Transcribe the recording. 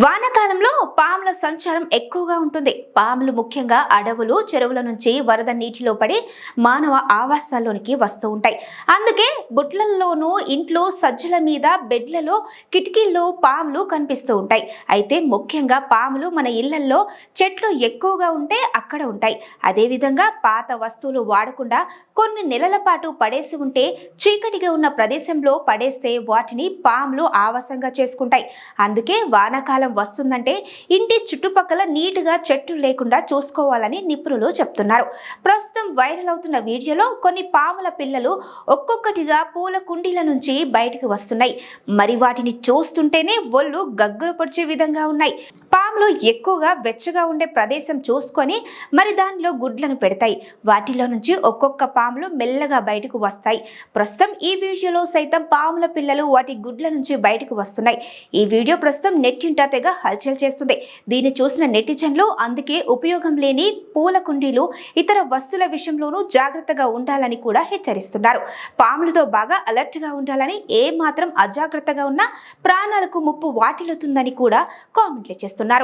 వానాకాలంలో పాముల సంచారం ఎక్కువగా ఉంటుంది. పాములు ముఖ్యంగా అడవులు, చెరువుల నుంచి వరద నీటిలో పడి మానవ ఆవాసాల్లోనికి వస్తూ ఉంటాయి. అందుకే గుట్లల్లోనూ, ఇంట్లో సజ్జల మీద, బెడ్లలో, కిటికీల్లో పాములు కనిపిస్తూ ఉంటాయి. అయితే ముఖ్యంగా పాములు మన ఇళ్లల్లో చెట్లు ఎక్కువగా ఉంటే అక్కడ ఉంటాయి. అదేవిధంగా పాత వస్తువులు వాడకుండా కొన్ని నెలల పాటు పడేసి ఉంటే, చీకటిగా ఉన్న ప్రదేశంలో పడేస్తే వాటిని పాములు ఆవాసంగా చేసుకుంటాయి. అందుకే వానాకాలం వస్తుందంటే ఇంటి చుట్టుపక్కల నీటుగా చెట్లు లేకుండా చూసుకోవాలని నిపుణులు చెప్తున్నారు. ప్రస్తుతం వైరల్ అవుతున్న వీడియోలో కొన్ని పాముల పిల్లలు ఒక్కొక్కటిగా పూల కుండీల నుంచి బయటికి వస్తున్నాయి. మరి వాటిని చూస్తుంటేనే ఒళ్ళు గగ్గురు పొడిచే విధంగా ఉన్నాయి. పాములు ఎక్కువగా వెచ్చగా ఉండే ప్రదేశం చూసుకొని మరి దానిలో గుడ్లను పెడతాయి. వాటిలో నుంచి ఒక్కొక్క పాములు మెల్లగా బయటకు వస్తాయి. ప్రస్తుతం ఈ వీడియోలో సైతం పాముల పిల్లలు వాటి గుడ్ల నుంచి బయటకు వస్తున్నాయి. ఈ వీడియో ప్రస్తుతం నెట్టింట తెగ హల్చల్ చేస్తుంది. దీన్ని చూసిన నెటిజన్లు అందుకే ఉపయోగం లేని పూల కుండీలు, ఇతర వస్తువుల విషయంలోనూ జాగ్రత్తగా ఉండాలని కూడా హెచ్చరిస్తున్నారు. పాములతో బాగా అలర్ట్ గా ఉండాలని, ఏ మాత్రం అజాగ్రత్తగా ఉన్నా ప్రాణాలకు ముప్పు వాటిల్లుతుందని కూడా కామెంట్లు చేస్తున్నారు.